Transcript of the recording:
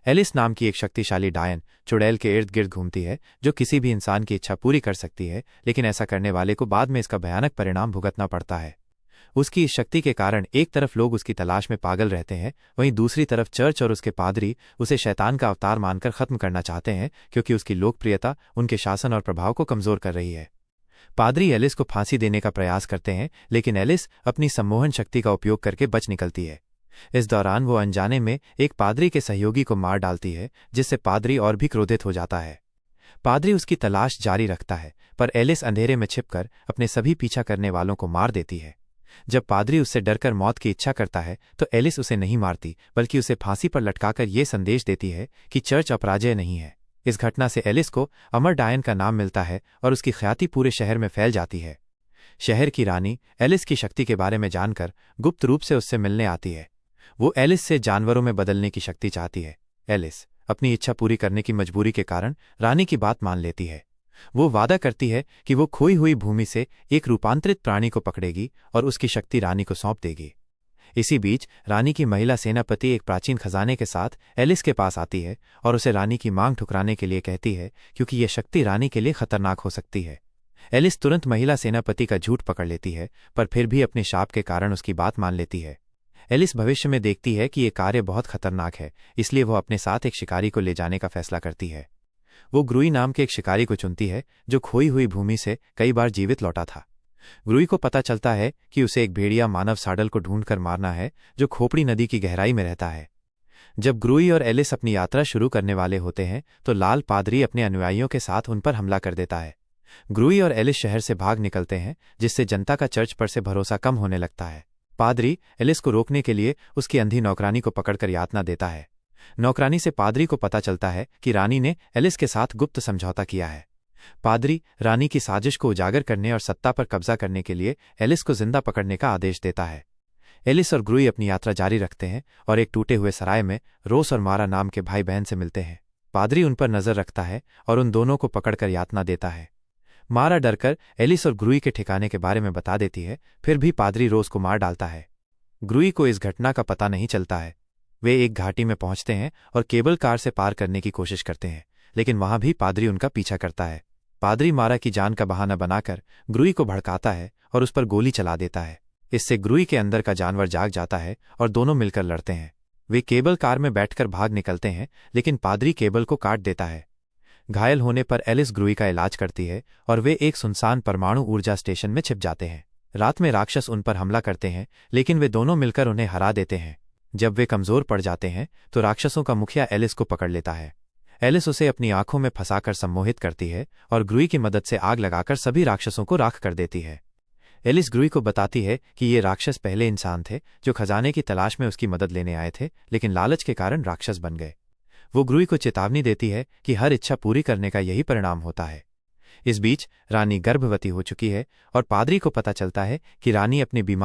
Alice नाम की एक शक्तिशाली डायन चुड़ैल के इर्द गिर्द घूमती है, जो किसी भी इंसान की इच्छा पूरी कर सकती है, लेकिन ऐसा करने वाले को बाद में इसका भयानक परिणाम भुगतना पड़ता है। उसकी इस शक्ति के कारण एक तरफ लोग उसकी तलाश में पागल रहते हैं, वहीं दूसरी तरफ चर्च और उसके पादरी उसे शैतान का अवतार मानकर खत्म करना चाहते हैं, क्योंकि उसकी लोकप्रियता उनके शासन और प्रभाव को कमजोर कर रही है। पादरी एलिस को फांसी देने का प्रयास करते हैं, लेकिन एलिस अपनी सम्मोहन शक्ति का उपयोग करके बच निकलती है। इस दौरान वो अनजाने में एक पादरी के सहयोगी को मार डालती है, जिससे पादरी और भी क्रोधित हो जाता है। पादरी उसकी तलाश जारी रखता है, पर एलिस अंधेरे में छिपकर अपने सभी पीछा करने वालों को मार देती है। जब पादरी उससे डरकर मौत की इच्छा करता है तो एलिस उसे नहीं मारती, बल्कि उसे फांसी पर लटकाकर यह संदेश देती है कि चर्च अपराजय नहीं है। इस घटना से एलिस को अमर डायन का नाम मिलता है और उसकी ख्याति पूरे शहर में फैल जाती है। शहर की रानी एलिस की शक्ति के बारे में जानकर गुप्त रूप से उससे मिलने आती है। वो एलिस से जानवरों में बदलने की शक्ति चाहती है। एलिस अपनी इच्छा पूरी करने की मजबूरी के कारण रानी की बात मान लेती है। वो वादा करती है कि वो खोई हुई भूमि से एक रूपांतरित प्राणी को पकड़ेगी और उसकी शक्ति रानी को सौंप देगी। इसी बीच रानी की महिला सेनापति एक प्राचीन खजाने के साथ एलिस के पास आती है और उसे रानी की मांग ठुकराने के लिए कहती है, क्योंकि यह शक्ति रानी के लिए खतरनाक हो सकती है। एलिस तुरंत महिला सेनापति का झूठ पकड़ लेती है, पर फिर भी अपने शाप के कारण उसकी बात मान लेती है। एलिस भविष्य में देखती है कि यह कार्य बहुत खतरनाक है, इसलिए वो अपने साथ एक शिकारी को ले जाने का फैसला करती है। वो ग्रुई नाम के एक शिकारी को चुनती है, जो खोई हुई भूमि से कई बार जीवित लौटा था। ग्रुई को पता चलता है कि उसे एक भेड़िया मानव साडल को ढूंढकर मारना है, जो खोपड़ी नदी की गहराई में रहता है। जब ग्रुई और एलिस अपनी यात्रा शुरू करने वाले होते हैं तो लाल पादरी अपने अनुयायियों के साथ उन पर हमला कर देता है। ग्रुई और एलिस शहर से भाग निकलते हैं, जिससे जनता का चर्च पर से भरोसा कम होने लगता है। पादरी एलिस को रोकने के लिए उसकी अंधी नौकरानी को पकड़कर यातना देता है। नौकरानी से पादरी को पता चलता है कि रानी ने एलिस के साथ गुप्त समझौता किया है। पादरी रानी की साजिश को उजागर करने और सत्ता पर कब्जा करने के लिए एलिस को जिंदा पकड़ने का आदेश देता है। एलिस और ग्रुई अपनी यात्रा जारी रखते हैं और एक टूटे हुए सराय में रोस और मारा नाम के भाई बहन से मिलते हैं। पादरी उन पर नजर रखता है और उन दोनों को पकड़कर यातना देता है। मारा डरकर एलिस और ग्रुई के ठिकाने के बारे में बता देती है, फिर भी पादरी रोस को मार डालता है। ग्रुई को इस घटना का पता नहीं चलता है। वे एक घाटी में पहुंचते हैं और केबल कार से पार करने की कोशिश करते हैं, लेकिन वहां भी पादरी उनका पीछा करता है। पादरी मारा की जान का बहाना बनाकर ग्रुई को भड़काता है और उस पर गोली चला देता है। इससे ग्रुई के अंदर का जानवर जाग जाता है और दोनों मिलकर लड़ते हैं। वे केबल कार में बैठकर भाग निकलते हैं, लेकिन पादरी केबल को काट देता है। घायल होने पर एलिस ग्रुई का इलाज करती है और वे एक सुनसान परमाणु ऊर्जा स्टेशन में छिप जाते हैं। रात में राक्षस उन पर हमला करते हैं, लेकिन वे दोनों मिलकर उन्हें हरा देते हैं। जब वे कमजोर पड़ जाते हैं तो राक्षसों का मुखिया एलिस को पकड़ लेता है। एलिस उसे अपनी आंखों में फंसाकर सम्मोहित करती है और ग्रुई की मदद से आग लगाकर सभी राक्षसों को राख कर देती है। एलिस ग्रुई को बताती है कि ये राक्षस पहले इंसान थे जो खजाने की तलाश में उसकी मदद लेने आए थे, लेकिन लालच के कारण राक्षस बन गए। वो ग्रुई को चेतावनी देती है कि हर इच्छा पूरी करने का यही परिणाम होता है। इस बीच रानी गर्भवती हो चुकी है और पादरी को पता चलता है कि रानी अपनी बीमारी